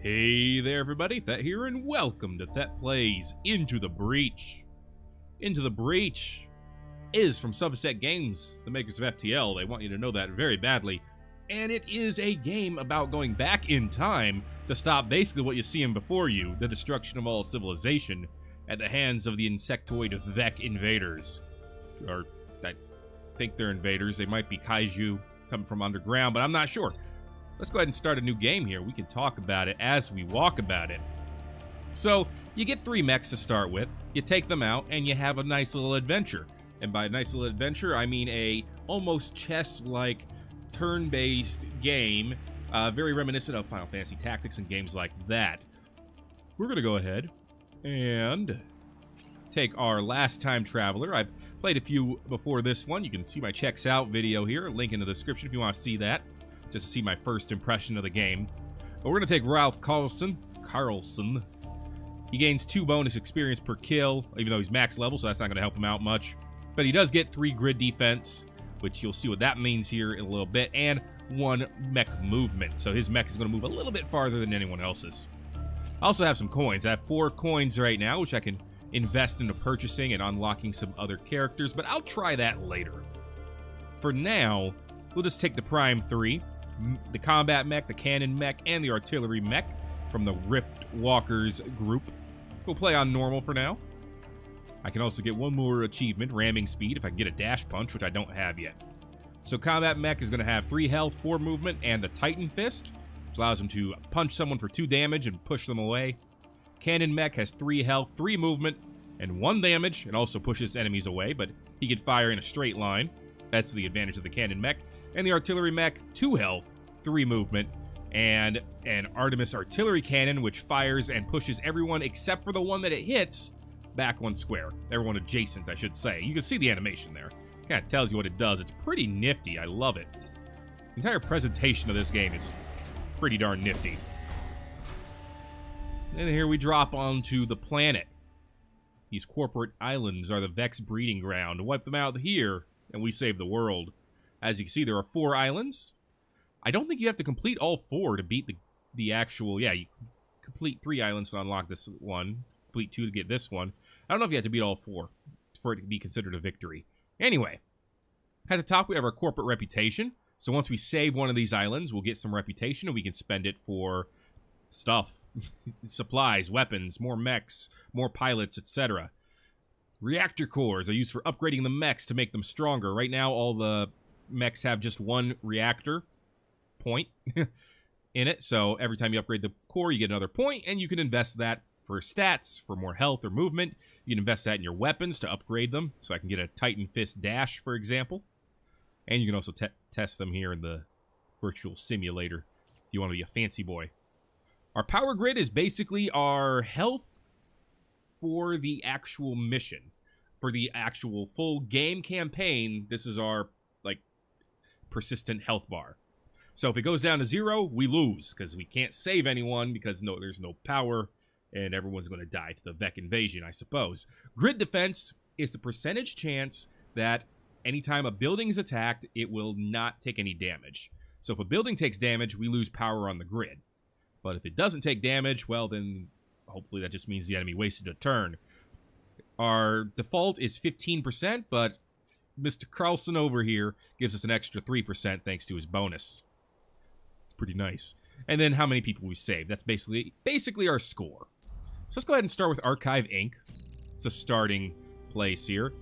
Hey there everybody, Thet here, and welcome to Thet Plays Into the Breach. Into the Breach is from Subset Games, the makers of FTL. They want you to know that very badly. And it is a game about going back in time to stop basically what you see in before you, the destruction of all civilization at the hands of the insectoid Thet invaders. Or, I think they're invaders. They might be kaiju coming from underground, but I'm not sure. Let's go ahead and start a new game here. We can talk about it as we walk about it. So, you get 3 mechs to start with, you take them out, and you have a nice little adventure. And by a nice little adventure, I mean a almost chess-like, turn-based game, very reminiscent of Final Fantasy Tactics and games like that. We're going to go ahead and take our last time traveler. I've played a few before this one. You can see my checks out video here, link in the description if you want to see that, just to see my first impression of the game. But we're going to take Ralph Carlson. He gains 2 bonus experience per kill, even though he's max level, so that's not going to help him out much. But he does get 3 grid defense, which you'll see what that means here in a little bit, and 1 mech movement. So his mech is going to move a little bit farther than anyone else's. I also have some coins. I have 4 coins right now, which I can invest into purchasing and unlocking some other characters, but I'll try that later. For now, we'll just take the Prime 3. The combat mech, the cannon mech, and the artillery mech from the Rift Walkers group. We'll play on normal for now. I can also get 1 more achievement, ramming speed, if I can get a dash punch, which I don't have yet. So combat mech is going to have 3 health, 4 movement, and the Titan Fist, which allows him to punch someone for 2 damage and push them away. Cannon mech has 3 health, 3 movement, and 1 damage, and also pushes enemies away, but he can fire in a straight line. That's the advantage of the cannon mech. And the artillery mech, 2 health, 3 movement, and an Artemis artillery cannon, which fires and pushes everyone except for the one that it hits back 1 square. Everyone adjacent, I should say. You can see the animation there. Kind of tells you what it does. It's pretty nifty. I love it. The entire presentation of this game is pretty darn nifty. And here we drop onto the planet. These corporate islands are the Vex breeding ground. Wipe them out here, and we save the world. As you can see, there are 4 islands. I don't think you have to complete all 4 to beat the actual... Yeah, you complete 3 islands to unlock this one. Complete 2 to get this one. I don't know if you have to beat all 4 for it to be considered a victory. Anyway, at the top we have our corporate reputation. So once we save one of these islands, we'll get some reputation, and we can spend it for stuff. Supplies, weapons, more mechs, more pilots, etc. Reactor cores are used for upgrading the mechs to make them stronger. Right now, all the mechs have just 1 reactor point in it, so every time you upgrade the core, you get another point, and you can invest that for stats, for more health or movement. You can invest that in your weapons to upgrade them, so I can get a Titan Fist Dash, for example. And you can also test them here in the virtual simulator if you want to be a fancy boy. Our power grid is basically our health for the actual mission. For the actual full game campaign, this is our persistent health bar. So if it goes down to 0, we lose, because we can't save anyone, because there's no power, and everyone's going to die to the Vec invasion, I suppose. Grid defense is the percentage chance that anytime a building is attacked, it will not take any damage. So if a building takes damage, we lose power on the grid. But if it doesn't take damage, well then, hopefully that just means the enemy wasted a turn. Our default is 15%, but Mr. Carlson over here gives us an extra 3% thanks to his bonus. It's pretty nice. And then how many people we save. That's basically our score. So let's go ahead and start with Archive Inc. It's the starting place here.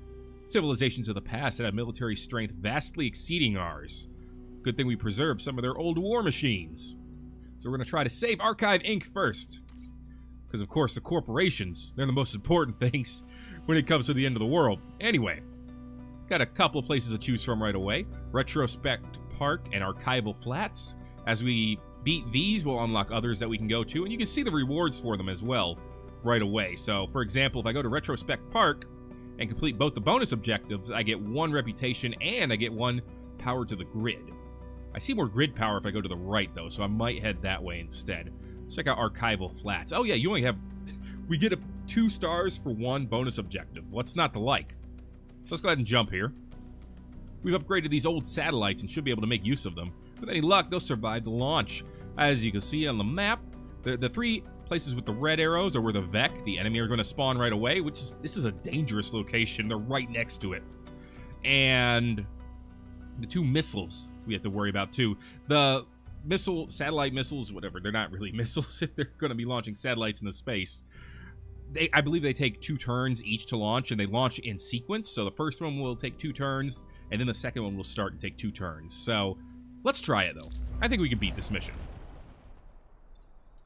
Civilizations of the past that have military strength vastly exceeding ours. Good thing we preserved some of their old war machines. So we're going to try to save Archive Inc. first. Because, of course, the corporations, they're the most important things when it comes to the end of the world. Anyway, got a couple of places to choose from right away. Retrospect Park and Archival Flats. As we beat these, we'll unlock others that we can go to. And you can see the rewards for them as well right away. So, for example, if I go to Retrospect Park and complete both the bonus objectives, I get 1 reputation and I get 1 power to the grid. I see more grid power if I go to the right, though, so I might head that way instead. Check out Archival Flats. Oh, yeah, you only have... We get 2 stars for 1 bonus objective. What's not to like? So let's go ahead and jump here. We've upgraded these old satellites and should be able to make use of them. With any luck, they'll survive the launch. As you can see on the map, The 3 places with the red arrows are where the Vec, the enemy, are going to spawn right away, this is a dangerous location. They're right next to it. And the 2 missiles we have to worry about, too. The satellite missiles, whatever, they're not really missiles if they're going to be launching satellites into space. I believe they take 2 turns each to launch, and they launch in sequence. So the first one will take 2 turns, and then the second one will start and take 2 turns. So let's try it, though. I think we can beat this mission.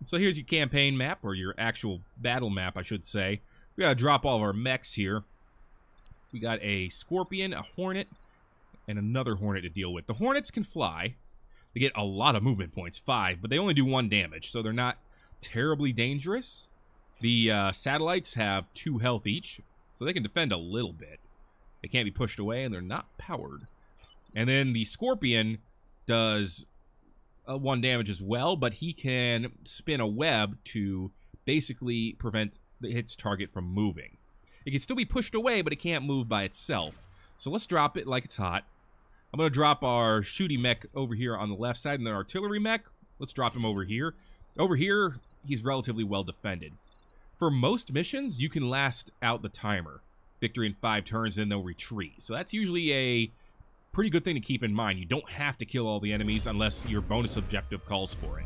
So here's your campaign map, or your actual battle map, I should say. We gotta drop all of our mechs here. We got a Scorpion, a Hornet, and another Hornet to deal with. The Hornets can fly. They get a lot of movement points, 5, but they only do 1 damage, so they're not terribly dangerous. The satellites have 2 health each, so they can defend a little bit. They can't be pushed away, and they're not powered. And then the Scorpion does 1 damage as well, but he can spin a web to basically prevent its target from moving. It can still be pushed away, but it can't move by itself. So let's drop it like it's hot. I'm going to drop our shooting mech over here on the left side, and the artillery mech, let's drop him over here. Over here, he's relatively well defended. For most missions, you can last out the timer. Victory in 5 turns, then they'll retreat. So that's usually a pretty good thing to keep in mind. You don't have to kill all the enemies unless your bonus objective calls for it.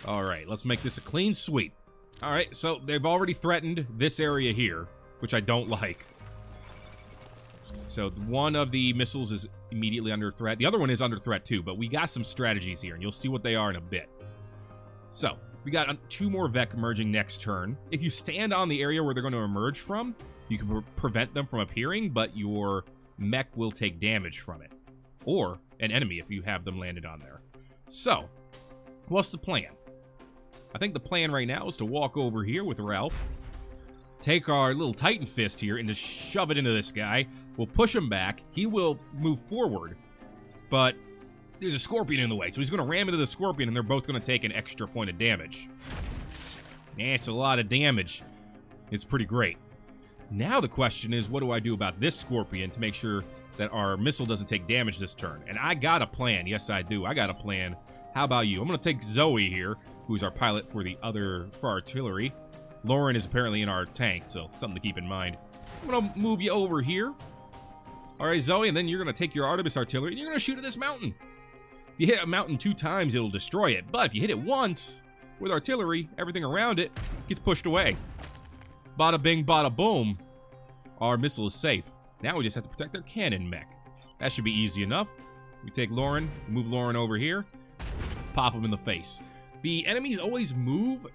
Alright, let's make this a clean sweep. Alright, so they've already threatened this area here, which I don't like. So one of the missiles is immediately under threat. The other one is under threat too, but we got some strategies here, and you'll see what they are in a bit. So, we got 2 more Vec emerging next turn. If you stand on the area where they're going to emerge from, you can prevent them from appearing, but your mech will take damage from it. Or an enemy if you have them landed on there. So, what's the plan? I think the plan right now is to walk over here with Ralph, take our little Titan Fist here, and just shove it into this guy. We'll push him back. He will move forward, but there's a Scorpion in the way, so he's going to ram into the Scorpion, and they're both going to take an extra point of damage. It's a lot of damage. It's pretty great. Now the question is, what do I do about this Scorpion to make sure that our missile doesn't take damage this turn? And I got a plan. Yes, I do. I got a plan. How about you? I'm going to take Zoe here, who's our pilot for artillery. Lauren is apparently in our tank, so something to keep in mind. I'm going to move you over here. All right, Zoe, and then you're going to take your Artemis artillery, and you're going to shoot at this mountain. If you hit a mountain 2 times, it'll destroy it. But if you hit it once, with artillery, everything around it gets pushed away. Bada bing, bada boom. Our missile is safe. Now we just have to protect their cannon mech. That should be easy enough. We take Lauren, move Lauren over here, pop him in the face. The enemies always move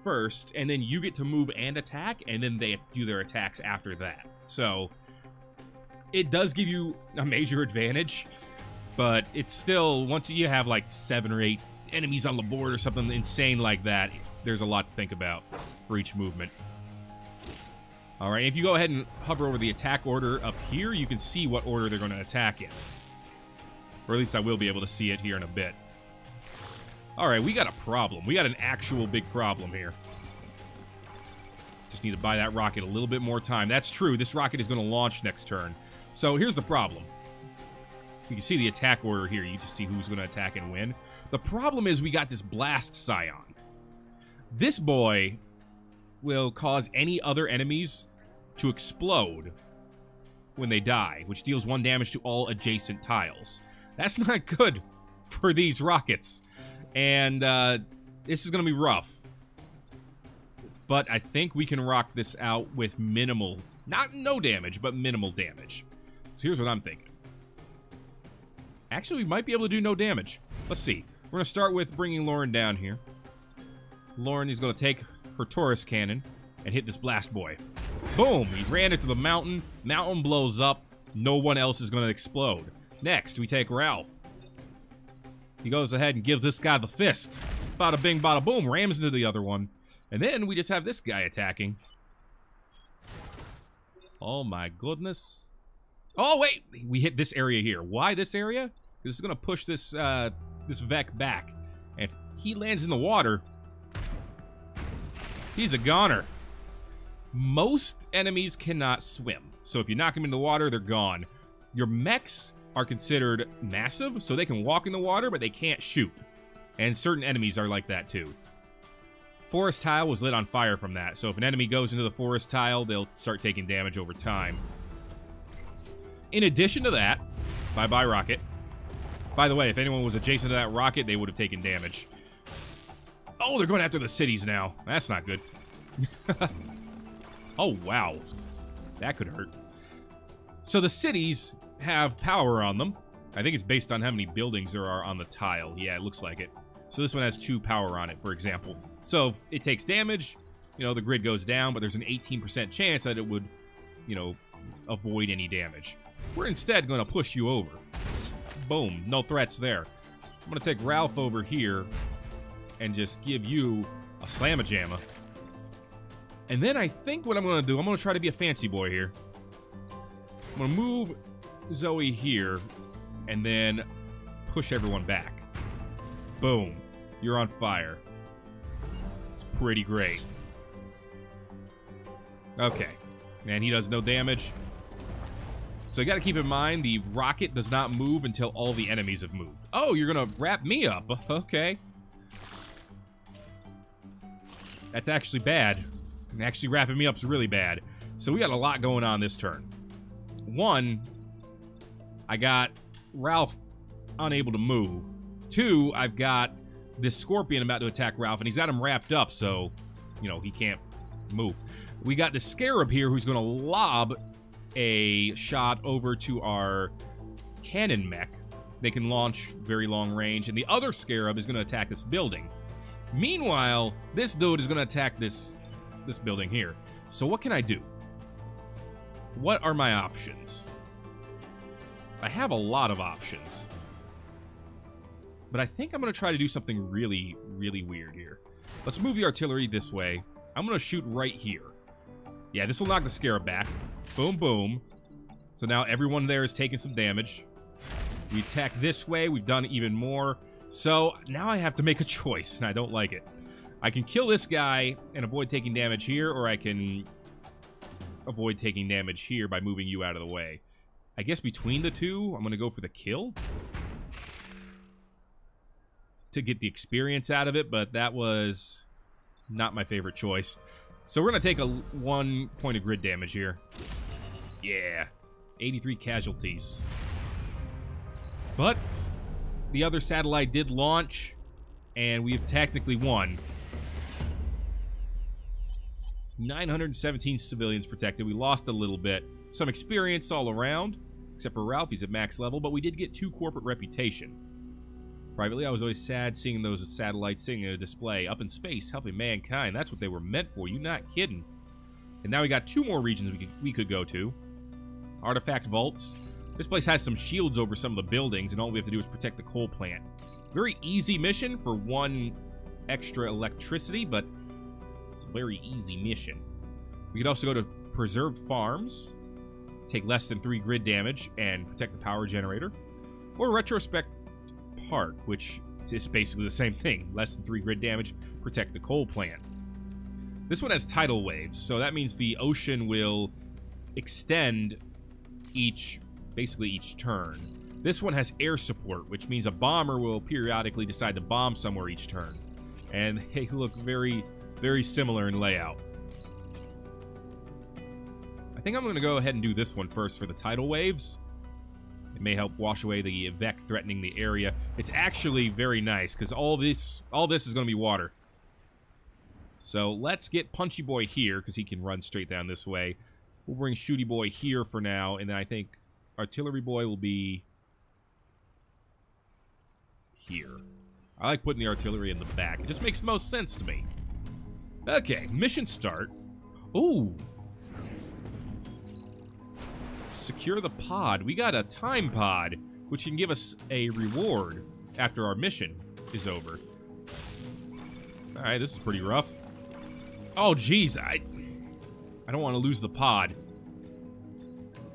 first, and then you get to move and attack, and then they do their attacks after that. So, it does give you a major advantage, but it's still, once you have like 7 or 8 enemies on the board or something insane like that, there's a lot to think about for each movement. Alright, if you go ahead and hover over the attack order up here, you can see what order they're going to attack in. Or at least I will be able to see it here in a bit. Alright, we got a problem. We got an actual big problem here. Just need to buy that rocket a little bit more time. That's true, this rocket is going to launch next turn. So here's the problem. You can see the attack order here. You just see who's going to attack and win. The problem is we got this Blast Scion. This boy will cause any other enemies to explode when they die, which deals 1 damage to all adjacent tiles. That's not good for these rockets. And this is going to be rough. But I think we can rock this out with minimal, no damage, but minimal damage. So here's what I'm thinking. Actually, we might be able to do no damage. Let's see. We're going to start with bringing Lauren down here. Lauren is going to take her Taurus cannon and hit this blast boy. Boom! He ran into the mountain. Mountain blows up. No one else is going to explode. Next, we take Ralph. He goes ahead and gives this guy the fist. Bada bing, bada boom. Rams into the other one. And then we just have this guy attacking. Oh my goodness. Oh, wait! We hit this area here. Why this area? This is going to push this this Vec back. And if he lands in the water, he's a goner. Most enemies cannot swim. So if you knock them into the water, they're gone. Your mechs are considered massive, so they can walk in the water, but they can't shoot. And certain enemies are like that, too. Forest tile was lit on fire from that, so if an enemy goes into the forest tile, they'll start taking damage over time. In addition to that, bye-bye rocket. By the way, if anyone was adjacent to that rocket, they would have taken damage. Oh, they're going after the cities now. That's not good. Oh, wow. That could hurt. So the cities have power on them. I think it's based on how many buildings there are on the tile. Yeah, it looks like it. So this one has 2 power on it, for example. So if it takes damage, you know, the grid goes down, but there's an 18% chance that it would, you know, avoid any damage. We're instead going to push you over. Boom. No threats there. I'm going to take Ralph over here and just give you a slamma-jamma. And then I think what I'm going to do, I'm going to try to be a fancy boy here. I'm going to move Zoe here and then push everyone back. Boom. You're on fire. It's pretty great. Okay. And he does no damage. So you got to keep in mind, the rocket does not move until all the enemies have moved. Oh, you're going to wrap me up. Okay. That's actually bad. And actually wrapping me up is really bad. So we got a lot going on this turn. One, I got Ralph unable to move. Two, I've got this scorpion about to attack Ralph, and he's got him wrapped up, so, you know, he can't move. We got the scarab here who's going to lob a shot over to our cannon mech. They can launch very long range, and the other scarab is going to attack this building. Meanwhile, this dude is going to attack this building here. So what can I do? What are my options? I have a lot of options. But I think I'm going to try to do something really, really weird here. Let's move the artillery this way. I'm going to shoot right here. Yeah, this will knock the scarab back. Boom, boom. So now everyone there is taking some damage. We attack this way. We've done even more. So now I have to make a choice, and I don't like it. I can kill this guy and avoid taking damage here, or I can avoid taking damage here by moving you out of the way. I guess between the two, I'm going to go for the kill to get the experience out of it, but that was not my favorite choice. So we're going to take a 1 point of grid damage here. Yeah. 83 casualties. But the other satellite did launch, and we've technically won. 917 civilians protected. We lost a little bit. Some experience all around, except for Ralph. He's at max level, but we did get 2 corporate reputation. Privately, I was always sad seeing those satellites sitting in a display up in space, helping mankind. That's what they were meant for. You not kidding. And now we got 2 more regions we could go to. Artifact vaults. This place has some shields over some of the buildings, and all we have to do is protect the coal plant. Very easy mission for 1 extra electricity, but it's a very easy mission. We could also go to preserved farms, take less than 3 grid damage, and protect the power generator. Or retrospect park, which is basically the same thing. Less than 3 grid damage, protect the coal plant. This one has tidal waves, so that means the ocean will extend basically each turn. This one has air support, which means a bomber will periodically decide to bomb somewhere each turn. And they look very, very similar in layout. I think I'm going to go ahead and do this one first for the tidal waves. It may help wash away the Vec threatening the area. It's actually very nice, because all this is going to be water. So let's get Punchy Boy here, because he can run straight down this way. We'll bring Shooty Boy here for now, and then I think Artillery Boy will be here. I like putting the artillery in the back. It just makes the most sense to me. Okay, mission start. Ooh. Secure the pod. We got a time pod, which can give us a reward after our mission is over. Alright, this is pretty rough. Oh, jeez. I don't want to lose the pod.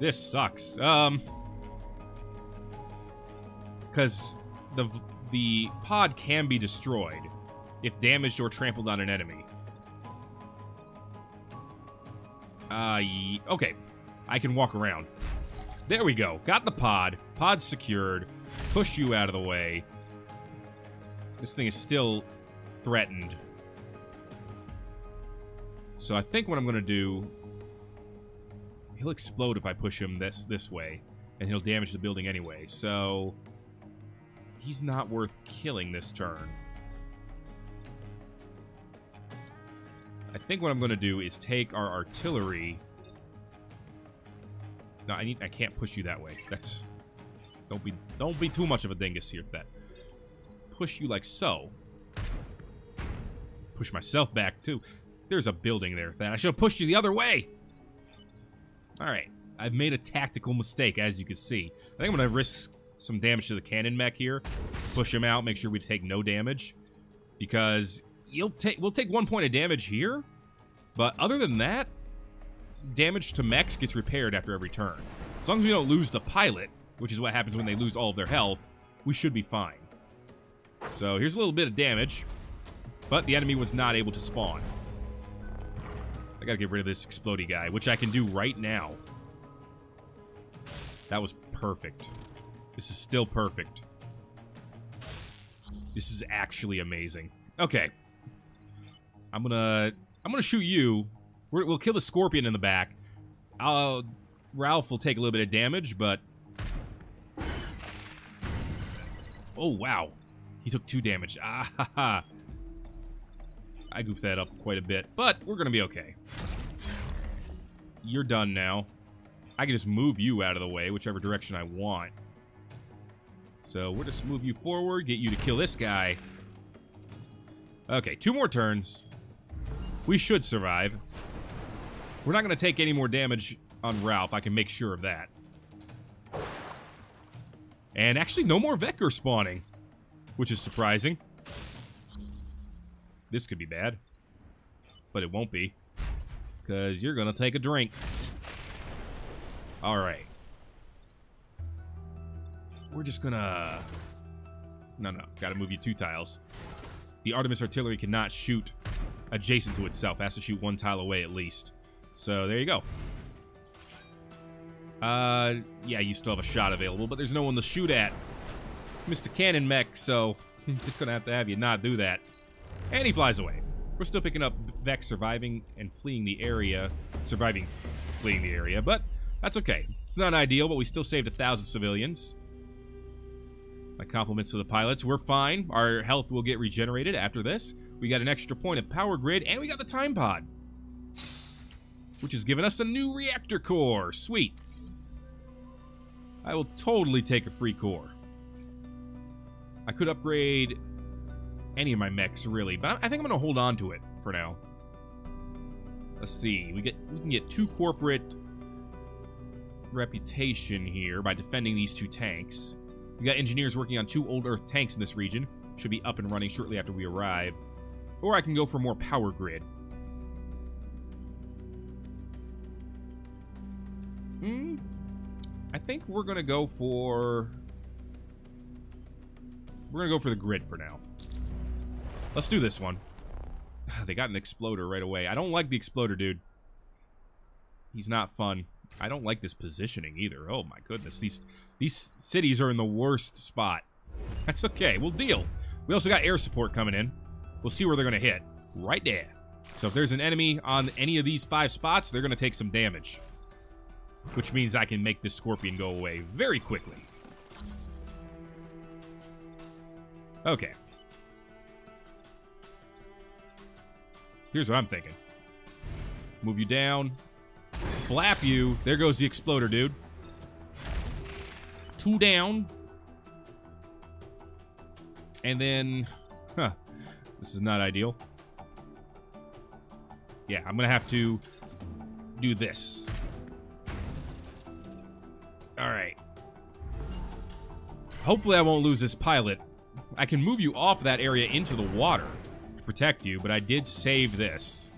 This sucks. Because the pod can be destroyed if damaged or trampled on an enemy. Okay. I can walk around. There we go. Got the pod. Pod's secured. Push you out of the way. This thing is still threatened. So I think what I'm going to do... He'll explode if I push him this way. And he'll damage the building anyway. So... He's not worth killing this turn. I think what I'm going to do is take our artillery... No, I can't push you that way. That's... Don't be too much of a dingus here, Thet. Push you like so. Push myself back, too. There's a building there, Thet. I should have pushed you the other way! Alright. I've made a tactical mistake, as you can see. I think I'm going to risk some damage to the cannon mech here. Push him out, make sure we take no damage. Because we'll take 1 point of damage here. But other than that, damage to mechs gets repaired after every turn. As long as we don't lose the pilot, which is what happens when they lose all of their health, we should be fine. So here's a little bit of damage, but the enemy was not able to spawn. I gotta get rid of this explodey guy, which I can do right now. That was perfect. This is still perfect. This is actually amazing. Okay. I'm gonna shoot you. We'll kill the scorpion in the back. Ralph will take a little bit of damage, but... Oh, wow. He took 2 damage. Ah, ha, ha. I goofed that up quite a bit, but we're gonna be okay. You're done now. I can just move you out of the way, whichever direction I want. So we'll just move you forward, get you to kill this guy. Okay, 2 more turns. We should survive. We're not going to take any more damage on Ralph. I can make sure of that. And actually, no more Vecker spawning, which is surprising. This could be bad, but it won't be, because you're going to take a drink. All right. We're just going to... No, got to move you 2 tiles. The Artemis artillery cannot shoot adjacent to itself. It has to shoot 1 tile away at least. So, there you go. Yeah, you still have a shot available, but there's no one to shoot at. Mr. Cannon Mech, so just gonna have you not do that. And he flies away. We're still picking up Vex surviving and fleeing the area. Fleeing the area, but that's okay. It's not ideal, but we still saved 1,000 civilians. My compliments to the pilots. We're fine. Our health will get regenerated after this. We got an extra point of power grid, and we got the time pod, which has given us a new reactor core. Sweet. I will totally take a free core. I could upgrade any of my mechs, really, but I think I'm going to hold on to it for now. Let's see. We can get 2 corporate reputation here by defending these 2 tanks. We got engineers working on 2 old Earth tanks in this region. Should be up and running shortly after we arrive. Or I can go for more power grid. I think we're gonna go for... We're gonna go for the grid for now. Let's do this one. They got an exploder right away. I don't like the exploder, dude. He's not fun. I don't like this positioning either. Oh my goodness. These cities are in the worst spot. That's okay. We'll deal. We also got air support coming in. We'll see where they're gonna hit. Right there. So if there's an enemy on any of these 5 spots, they're gonna take some damage. Which means I can make this scorpion go away very quickly. Okay. Here's what I'm thinking. Move you down. Flap you. There goes the exploder, dude. 2 down. And then... Huh. This is not ideal. Yeah, I'm going to have to do this. Alright. Hopefully I won't lose this pilot. I can move you off that area into the water to protect you, but I did save this.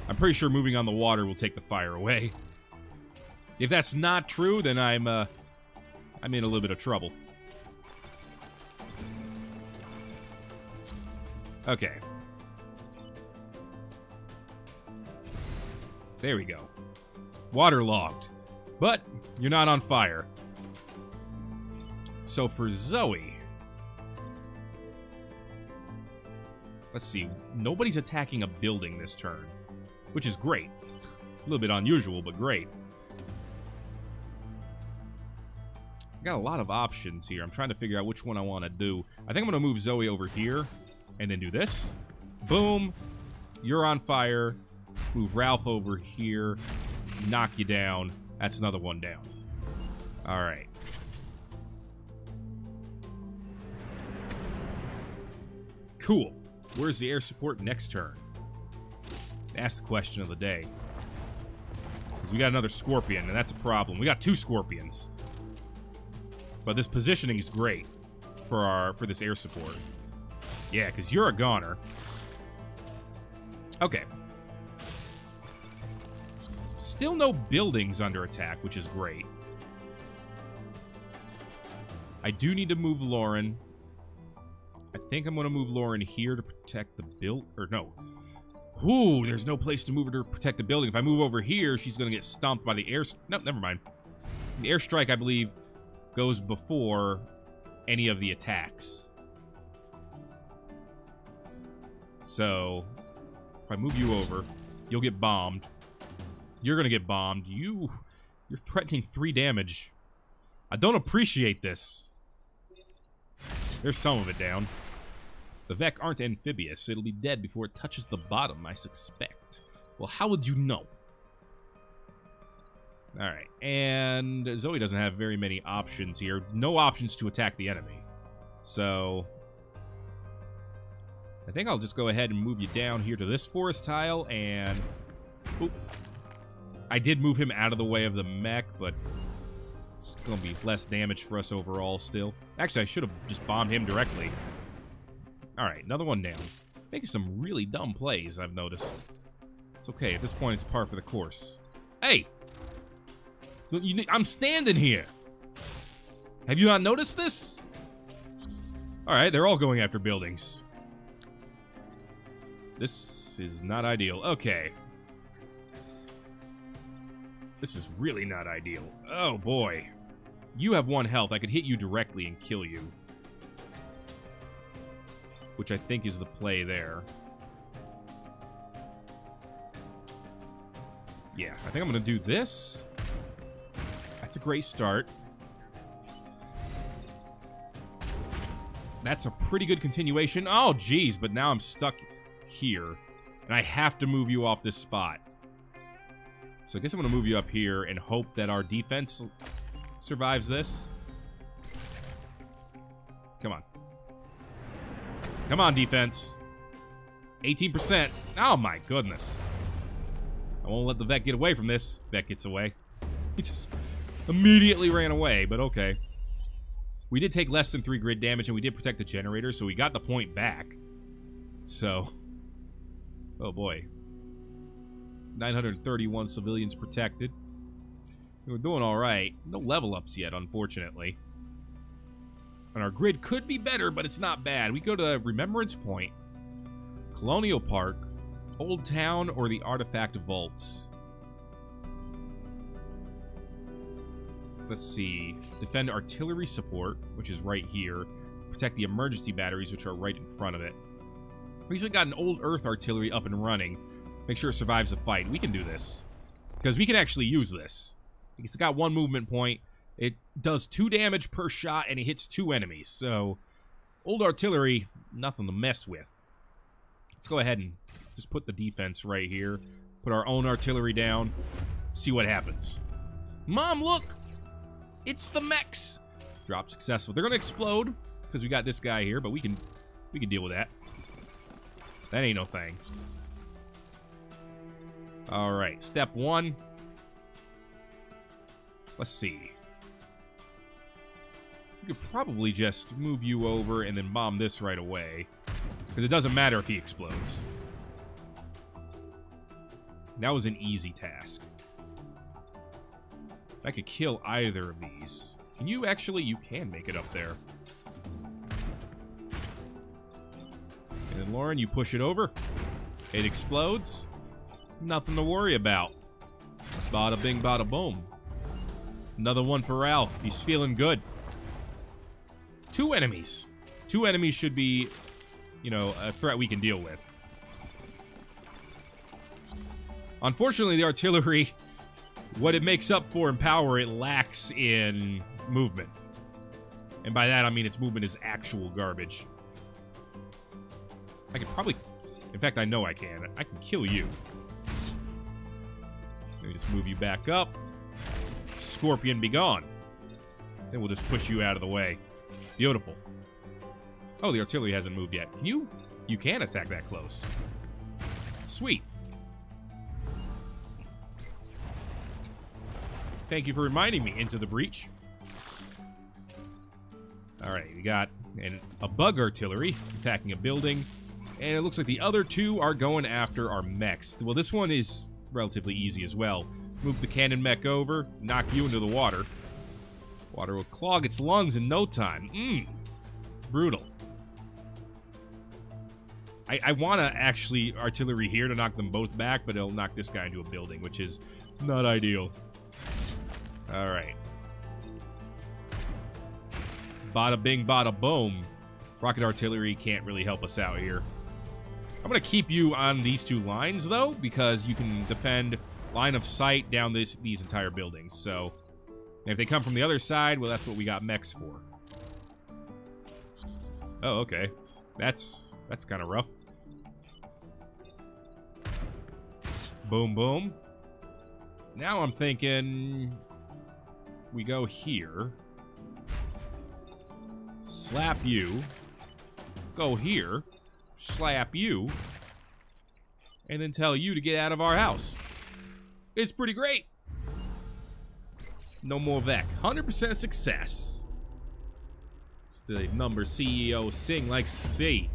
I'm pretty sure moving on the water will take the fire away. If that's not true, then I'm in a little bit of trouble. Okay. There we go. Waterlogged. But you're not on fire. So for Zoe, Let's see. Nobody's attacking a building this turn, which is great. A little bit unusual, but great. Got a lot of options here. I'm trying to figure out which one I want to do. I think I'm going to move Zoe over here and then do this. Boom. You're on fire. Move Ralph over here. Knock you down. That's another one down. All right. Cool. Where's the air support next turn? That's the question of the day. 'Cause we got another Scorpion, and that's a problem. We got 2 Scorpions. But this positioning is great for this air support. Yeah, because you're a goner. Okay. Still no buildings under attack, which is great. I do need to move Lauren. I think I'm going to move Lauren here to protect the build... Or no. Ooh, there's no place to move her to protect the building. If I move over here, she's going to get stomped by the air... No, never mind. The airstrike, I believe, goes before any of the attacks. So, if I move you over, you'll get bombed. You're going to get bombed. You're threatening 3 damage. I don't appreciate this. There's some of it down. The Vec aren't amphibious. It'll be dead before it touches the bottom, I suspect. Well, how would you know? Alright, and Zoe doesn't have very many options here. No options to attack the enemy. So, I think I'll just go ahead and move you down here to this forest tile, and... Oop. I did move him out of the way of the mech, but it's going to be less damage for us overall still. Actually, I should have just bombed him directly. Alright, another one down. Making some really dumb plays, I've noticed. It's okay, at this point it's par for the course. Hey! I'm standing here! Have you not noticed this? Alright, they're all going after buildings. This is not ideal. Okay. This is really not ideal. Oh, boy. You have 1 health. I could hit you directly and kill you. Which I think is the play there. Yeah, I think I'm going to do this. That's a great start. That's a pretty good continuation. Oh, geez, but now I'm stuck here. And I have to move you off this spot. So I guess I'm going to move you up here and hope that our defense survives this. Come on. Come on, defense. 18%. Oh, my goodness. I won't let the Vec get away from this. Vec gets away. He just immediately ran away, but okay. We did take less than 3 grid damage, and we did protect the generator, so we got the point back. So, oh boy. 931 civilians protected. We're doing alright. No level ups yet, unfortunately. And our grid could be better, but it's not bad. We go to Remembrance Point, Colonial Park, Old Town, or the Artifact Vaults. Let's see. Defend artillery support, which is right here. Protect the emergency batteries, which are right in front of it. We recently got an old Earth artillery up and running. Make sure it survives the fight. We can do this. Because we can actually use this. It's got 1 movement point. It does 2 damage per shot, and it hits 2 enemies. So, old artillery, nothing to mess with. Let's go ahead and just put the defense right here. Put our own artillery down. See what happens. Mom, look! It's the mechs! Drop successful. They're going to explode, because we got this guy here, but we can deal with that. That ain't no thing. Alright, step 1. Let's see. We could probably just move you over and then bomb this right away. Because it doesn't matter if he explodes. That was an easy task. If I could kill either of these. Can you actually? You can make it up there. And then Lauren, you push it over. It explodes. Nothing to worry about. Bada bing, bada boom. Another one for Ralph. He's feeling good. 2 enemies. 2 enemies should be you know, a threat we can deal with. Unfortunately, the artillery, what it makes up for in power, it lacks in movement. And by that, I mean its movement is actual garbage. I could probably... In fact, I know I can. I can kill you. Let me just move you back up. Scorpion, be gone. Then we'll just push you out of the way. Beautiful. Oh, the artillery hasn't moved yet. Can you... You can attack that close. Sweet. Thank you for reminding me. Into the breach. Alright, we got a bug artillery attacking a building. And it looks like the other two are going after our mechs. Well, this one is relatively easy as well. Move the cannon mech over, knock you into the water. Water will clog its lungs in no time. Brutal. I want to actually artillery here to knock them both back, but it'll knock this guy into a building, which is not ideal. Alright. Bada bing, bada boom. Rocket artillery can't really help us out here. I'm going to keep you on these two lines, though, because you can defend line of sight down these entire buildings. So, if they come from the other side, well, that's what we got mechs for. Oh, okay. That's kind of rough. Boom, boom. Now I'm thinking we go here. Slap you. Go here. Slap you. And then tell you to get out of our house. It's pretty great. No more Vec. 100% success. It's the number CEO Singh likes to see.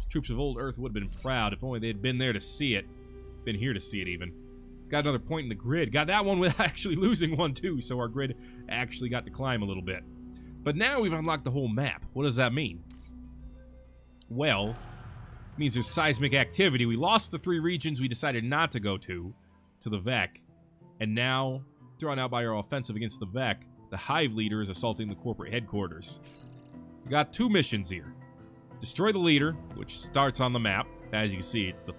Troops of old Earth would have been proud if only they'd been there to see it. Been here to see it, even. Got another point in the grid. Got that one without actually losing one, too, so our grid actually got to climb a little bit. But now we've unlocked the whole map. What does that mean? Well, it means there's seismic activity. We lost the 3 regions we decided not to go to the Vec. And now, drawn out by our offensive against the Vec, the Hive leader is assaulting the corporate headquarters. We got 2 missions here. Destroy the leader, which starts on the map. As you can see, it's the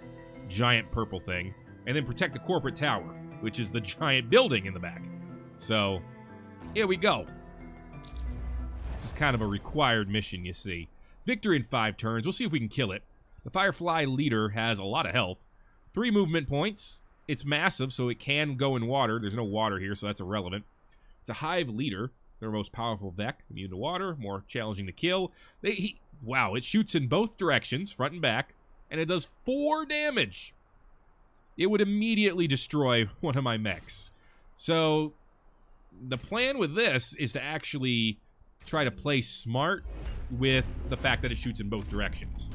giant purple thing. And then protect the corporate tower, which is the giant building in the back. So, here we go. This is kind of a required mission, you see. Victory in 5 turns. We'll see if we can kill it. The Firefly leader has a lot of health. 3 movement points. It's massive, so it can go in water. There's no water here, so that's irrelevant. It's a Hive leader. Their most powerful Vec. Immune to water. More challenging to kill. Wow, it shoots in both directions, front and back. And it does 4 damage. It would immediately destroy one of my mechs. So, the plan with this is to actually try to play smart with the fact that it shoots in both directions.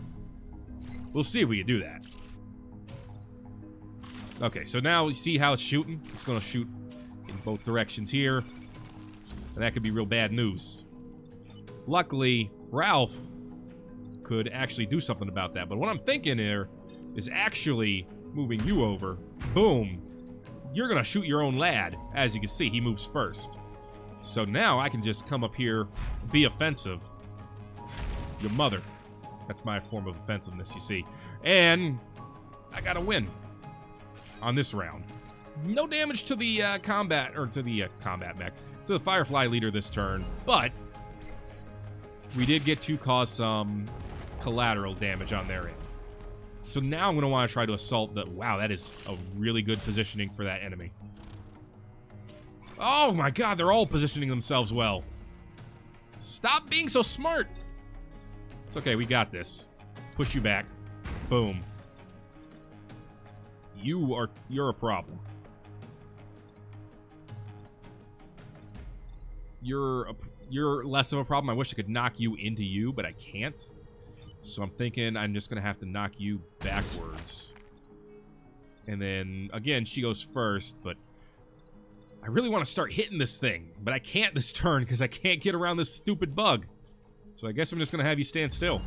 We'll see if we can do that. Okay, so now you see how it's shooting? It's going to shoot in both directions here. And that could be real bad news. Luckily, Ralph could actually do something about that. But what I'm thinking here is actually moving you over. Boom. You're going to shoot your own lad. As you can see, he moves first. So now I can just come up here, be offensive. Your mother. That's my form of offensiveness, you see. And I got to win on this round. No damage to the combat mech. To the Firefly leader this turn. But we did get to cause some collateral damage on their end. So now I'm going to want to try to assault the... Wow, that is a really good positioning for that enemy. Oh my god, they're all positioning themselves well. Stop being so smart. It's okay, we got this. Push you back. Boom. You're a problem. You're less of a problem. I wish I could knock you into you, but I can't. So I'm thinking I'm just going to have to knock you backwards. And then, again, she goes first, but I really want to start hitting this thing. But I can't this turn because I can't get around this stupid bug. So I guess I'm just going to have you stand still.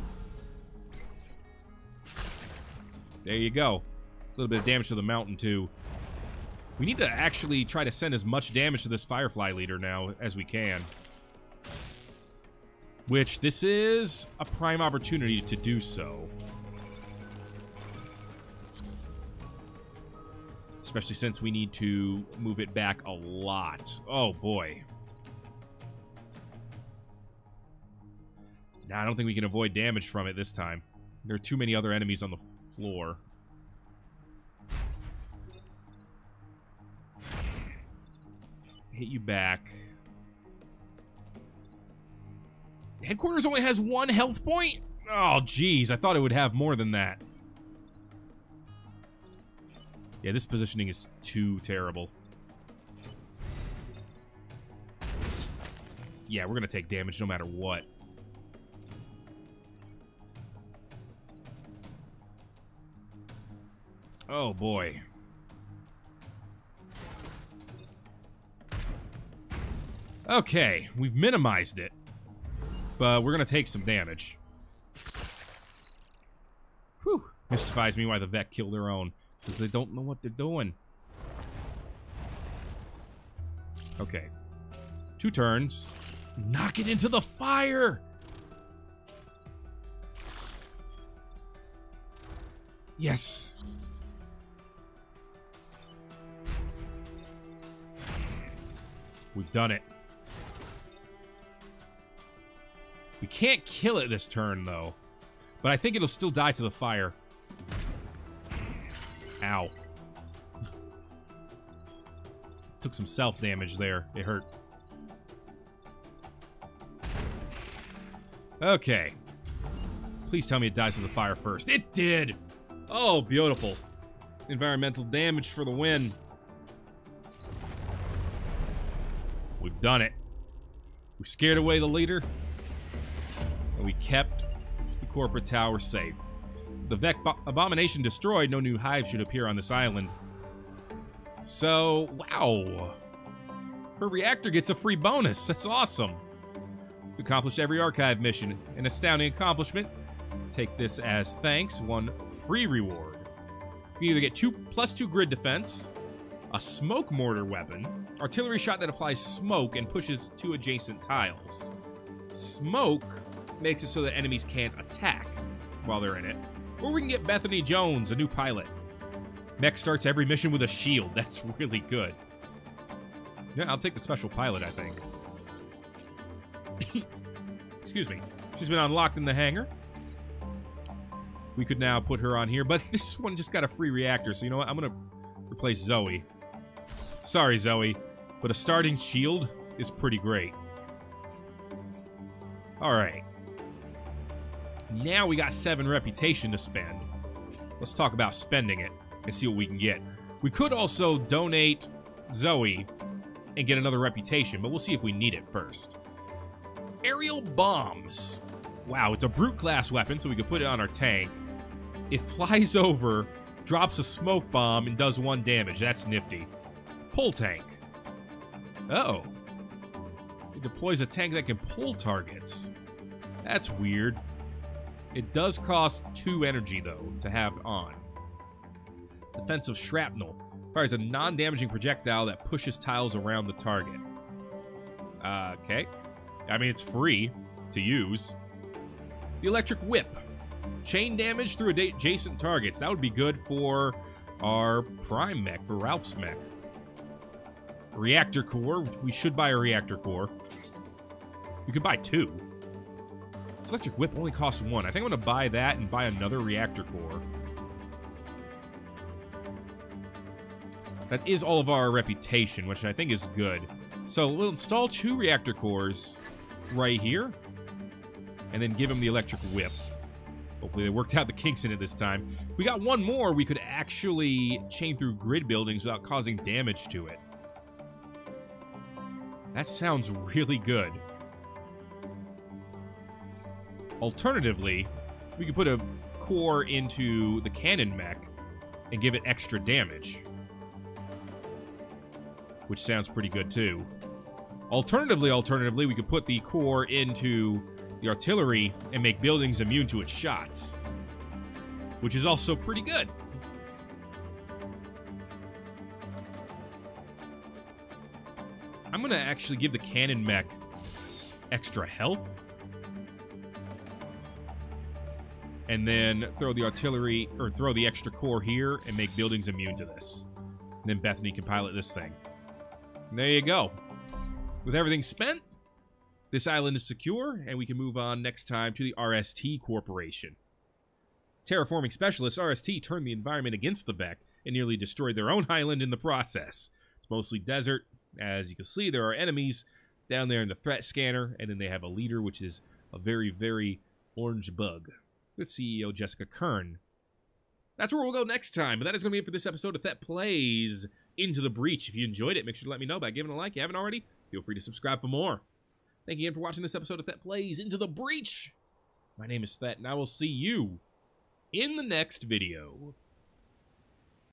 There you go. A little bit of damage to the mountain, too. We need to actually try to send as much damage to this Firefly leader now as we can. Which, this is a prime opportunity to do so. Especially since we need to move it back a lot. Oh, boy. Nah, I don't think we can avoid damage from it this time. There are too many other enemies on the floor. Hit you back. Headquarters only has 1 health point? Oh, jeez. I thought it would have more than that. Yeah, this positioning is too terrible. Yeah, we're going to take damage no matter what. Oh, boy. Okay, we've minimized it. But we're going to take some damage. Whew. Mystifies me why the Vec killed their own. Because they don't know what they're doing. Okay. 2 turns. Knock it into the fire! Yes. We've done it. We can't kill it this turn, though. But I think it'll still die to the fire. Ow. Took some self-damage there. It hurt. Okay. Please tell me it dies to the fire first. It did! Oh, beautiful. Environmental damage for the win. We've done it. We scared away the leader. And we kept the corporate tower safe. The Vec abomination destroyed, no new hives should appear on this island. So, wow. Her reactor gets a free bonus. That's awesome. We accomplished every archive mission. An astounding accomplishment. Take this as thanks. 1 free reward. You can either get +2 grid defense, a smoke mortar weapon, artillery shot that applies smoke and pushes 2 adjacent tiles. Smoke makes it so that enemies can't attack while they're in it. Or we can get Bethany Jones, a new pilot. Mech starts every mission with a shield. That's really good. Yeah, I'll take the special pilot, I think. Excuse me. She's been unlocked in the hangar. We could now put her on here, but this one just got a free reactor, so you know what? I'm going to replace Zoe. Sorry, Zoe, but a starting shield is pretty great. All right. Now we got 7 reputation to spend. Let's talk about spending it and see what we can get. We could also donate Zoe and get another reputation, but we'll see if we need it first. Aerial bombs. Wow, it's a brute class weapon, so we can put it on our tank. It flies over, drops a smoke bomb, and does 1 damage. That's nifty. Pull tank. Uh-oh. It deploys a tank that can pull targets. That's weird. It does cost 2 energy, though, to have on. Defensive shrapnel. Fires a non-damaging projectile that pushes tiles around the target. Okay. I mean, it's free to use. The electric whip. Chain damage through adjacent targets. That would be good for our prime mech, for Ralph's mech. Reactor core. We should buy a reactor core. We could buy 2. This electric whip only costs 1. I think I'm going to buy that and buy another reactor core. That is all of our reputation, which I think is good. So we'll install 2 reactor cores right here. And then give them the electric whip. Hopefully they worked out the kinks in it this time. If we got 1 more, we could actually chain through grid buildings without causing damage to it. That sounds really good. Alternatively, we could put a core into the cannon mech and give it extra damage. Which sounds pretty good too. Alternatively, we could put the core into the artillery and make buildings immune to its shots. Which is also pretty good. I'm going to actually give the cannon mech extra health. and then throw the artillery, or throw the extra core here and make buildings immune to this. And then Bethany can pilot this thing. And there you go. With everything spent, this island is secure, and we can move on next time to the RST Corporation. Terraforming specialists, RST turned the environment against the Mech and nearly destroyed their own island in the process. It's mostly desert. As you can see, there are enemies down there in the threat scanner, and then they have a leader, which is a very, very orange bug. With CEO Jessica Kern. That's where we'll go next time, but that is going to be it for this episode of Thet Plays Into the Breach. If you enjoyed it, make sure to let me know by giving a like. If you haven't already, feel free to subscribe for more. Thank you again for watching this episode of Thet Plays Into the Breach. My name is Thet, and I will see you in the next video.